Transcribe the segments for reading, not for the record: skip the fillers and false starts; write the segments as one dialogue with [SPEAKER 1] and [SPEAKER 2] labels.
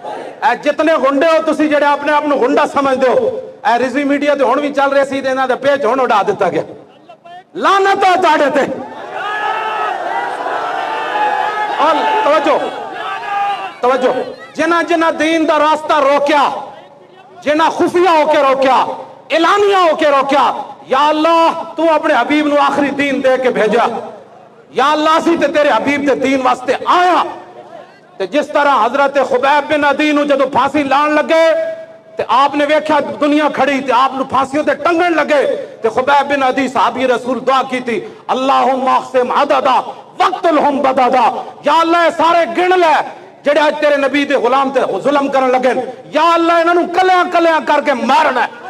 [SPEAKER 1] اے جتنے گنڈے ہو تسی جڑے اپنے آپ کو گنڈا سمجھتے ہو، اے رضوی میڈیا تے ہن بھی چل رہے سی تے انہاں دے پیج ہن اڑا دتا گیا، لعنت ہو تہاڈے تے۔ اور توجہ جنہ جنہ دین دا راستہ روکیا، جنہ خفیہ ہو کے روکیا، اعلانیہ ہو کے روکیا، یا اللہ تو اپنے حبیب نو آخری دین دے کے بھیجا، یا اللہ اسی تے تیرے حبیب دے دین واسطے آیا۔ تے جس طرح حضرت خبیب بن عدی نو جدو پھانسی لان لگے تے آپ نے ویکھیا دنیا کھڑی تے آپ نو پھانسیوں تے ٹنگن لگے تے خبیب بن عدی صحابی رسول دعا کی تھی، اللہم اقسم عددا وقتلہم بددا، یا اللہ سارے گن لے جڑے آج تیرے نبی دے غلام تے ظلم کرن لگے، یا اللہ انہاں نو کلیاں کلیاں کر کے مارنا ہے۔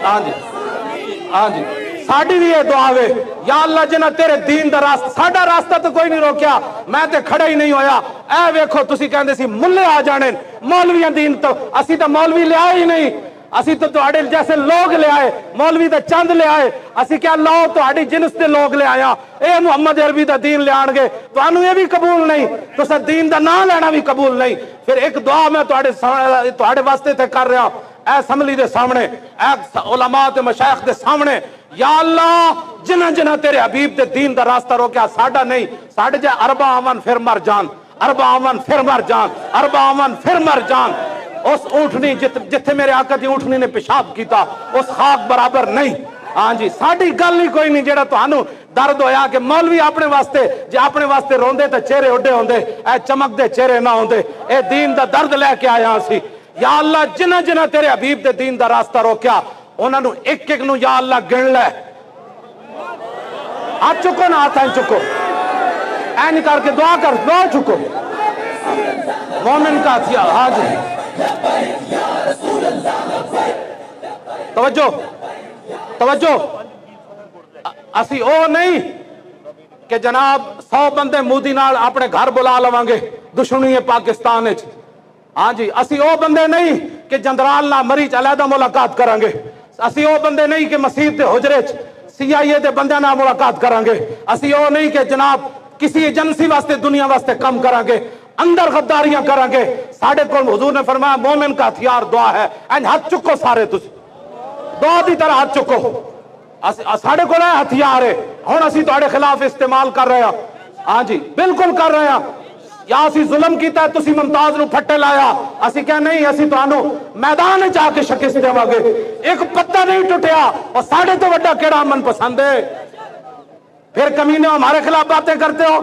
[SPEAKER 1] ہاں جی ہاں جی ساڑی بھی یہ دعا ہے، یا اللہ جنہ تیرے دین دا راستہ، ساڑا راستہ تو کوئی نہیں روکیا، میں تے کھڑا ہی نہیں ہویا، اے ویکھو تسی کہندے سی ملے آ جانے، مولویاں دین تو اسی تو مولوی لے آئے ہی نہیں، اسی تو تہاڈے جیسے لوگ لے آئے، مولوی تے چند لے آئے، اسی کیا لو تہاڈی جنس دے لوگ لے آیا، اے محمد عربی دا دین لے آن گے، تانوں یہ بھی قبول نہیں، تسا دین دا نام لینا بھی قبول نہیں۔ پھر ایک دعا میں تہاڈے واسطے تے کر رہا اے اسمبلی دے سامنے، اے علماء تے مشائخ دے سامنے، یا اللہ جنہ جنہ تیرے حبیب دے دین دا راستہ روکیا، ساڈا نہیں، ساڈے جے اربع امن پھر مر جان، اربع امن پھر مر جان، اربع امن پھر مر جان۔ اس اونٹنی جتھے میرے آقا دی اونٹنی نے پیشاب کیتا اس خاک برابر نہیں۔ ہاں جی ساڈی گل ہی کوئی نہیں جڑا تانوں درد ہویا کہ مولوی اپنے واسطے جے اپنے واسطے روندے تے چہرے اڈے ہوندے، اے چمک دے چہرے نہ ہوندے، اے دین دا درد لے کے آیا اسی۔ یا اللہ جنہ جنہ تیرے حبیب دے دین دا راستہ روکیا انہاں نو ایک ایک نو یا اللہ گن لے۔ ہاتھ چکو نا، ہاتھ چکو، این کر کے دعا کر، دعا چکو، مومن کا ہتھیار۔ ہاں جی توجہ توجہ، اسی او نہیں کہ جناب 100 بندے مودی نال اپنے گھر بلا لواں گے دشمنی ہے پاکستان وچ۔ ہاں جی اسی او بندے نہیں کہ جندرال نہ مریچ علیحدہ ملاقات کریں گے، اسی او بندے نہیں کہ مسجد دے حجرے چ CIA دے بندے نہ ملاقات کریں گے، اسی او نہیں کہ جناب کسی ایجنسی واسطے دنیا واسطے کم کریں گے، اندر غداریاں کریں گے۔ ساڑھے کول حضور نے فرمایا مومن کا ہتھیار دعا ہے، این ہاتھ چکو سارے تسی دعا دی طرح ہاتھ چکو، ساڑھے کول ہتھیار ہے، ہن اسی تہاڈے خلاف استعمال کر رہے ہیں۔ ہاں جی بالکل کر رہے ہیں، یا اسی ظلم کیتا ہے تسی ممتاز نو پھٹے لایا، اسی کہا نہیں اسی تانوں میدان وچ آ کے شکست دیواں گے، ایک پتا نہیں ٹوٹیا، اور ساڑھے تو بڑا کیڑا امن پسند ہے؟ پھر کمینے ہمارے خلاف باتیں کرتے ہو،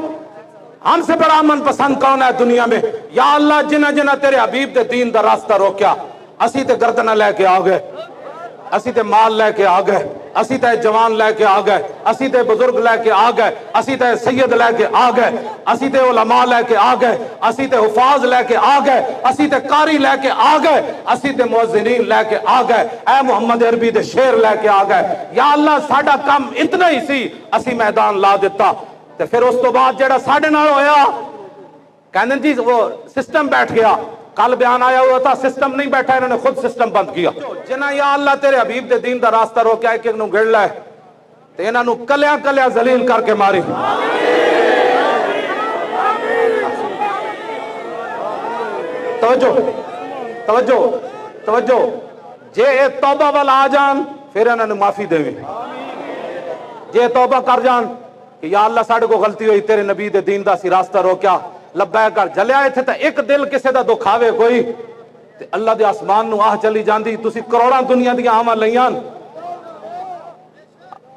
[SPEAKER 1] ہم سے بڑا امن پسند کون ہے دنیا میں؟ یا اللہ جنہ جنہ تیرے حبیب دے دین دا راستہ روکیا، اسی تے گردنہ لے کے آ گئے، اسی تے مال لے کے آ گئے، اسی تے جوان لے کے آ گئے، اسی تے بزرگ لے کے آ گئے، اسی تے سید لے کے آ گئے، اسی تے علماء لے کے آ گئے، اسی تے حفاظ لے کے آ گئے، اسی تے قاری لے کے آ گئے، اسی تے مؤذنین لے کے آ گئے، اے محمد عربی دے شیر لے کے آ گئے۔ یا اللہ ساڈا کم اتنا ہی سی، اسی میدان لا دیتا۔ تے پھر اس تو بعد جڑا ساڈے نال ہویا کہندے جی وہ سسٹم بیٹھ گیا، کل بیان آیا ہوا تھا سسٹم نہیں بیٹھا، انہوں نے خود سسٹم بند کیا۔ جنہ یا اللہ تیرے حبیب دے دین دا راستہ روکیا ایک ایک نو گڑ لے تے انہاں نو کلیاں کلیاں ذلیل کر کے ماری۔ توجہ توجہ توجہ، جے اے توبہ والا آ جان پھر انہاں نو معافی دیویں، جے توبہ کر جان کہ یا اللہ ساڈے کو غلطی ہوئی، تیرے نبی دے دین دا سی راستہ روکیا، لبیک کر جلیا ایتھے تے ایک دل کسے دا دکھاوے کوئی تے اللہ دے آسمان نو آہ چلی جاندی، تسی کروڑاں دنیا دیاں آواں لیاں،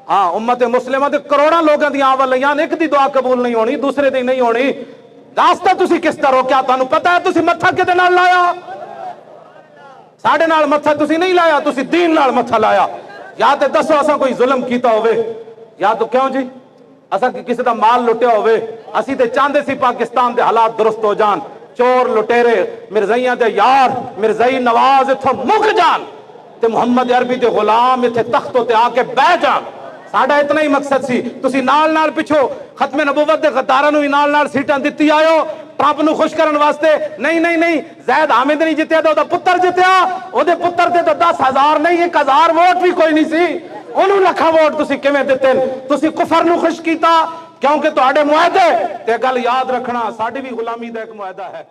[SPEAKER 1] ہاں امت مسلمہ دے کروڑاں لوگاں دیاں آواں لیاں، ایک دی دعا قبول نہیں ہونی، دوسرے دی نہیں ہونی۔ راستہ تسی کس طرح روکیا؟ تانوں پتہ ہے تسی متھا کدے نال لایا؟ ساڈے نال متھا تسی نہیں لایا، تسی دین نال متھا لایا۔ یا تے دسو اساں کوئی ظلم کیتا ہوئے، یا تو کیوں جی اساں کسی دا مال لٹیا ہوئے، اسی تے چاہندے سی پاکستان دے حالات درست ہو جان، چور لٹیرے مرزائیاں دے یار مرزائی نواز اتھوں مک جان تے محمد عربی دے غلام اتھے تختوں تے آ کے بہ جان۔ ساڈا اتنا ہی مقصد سی، تسی نال نال پچھو ختم نبوت دے غداراں نو نال نال سیٹاں دتی آئو ٹرمپ نو خوش کرن واسطے۔ نہیں نہیں نہیں، زید حامد نہیں جتیا تے او دا پتر جتیا، او دے پتر تے تو 10,000 نہیں 1,000 ووٹ بھی کوئی نہیں سی، انہوں لکھا ووٹ تسی کیویں دتے؟ تسی کفر نو خوش کیتا کیونکہ تہاڈے معاہدے تے گل یاد رکھنا ساڈی بھی غلامی دا ایک معاہدہ ہے۔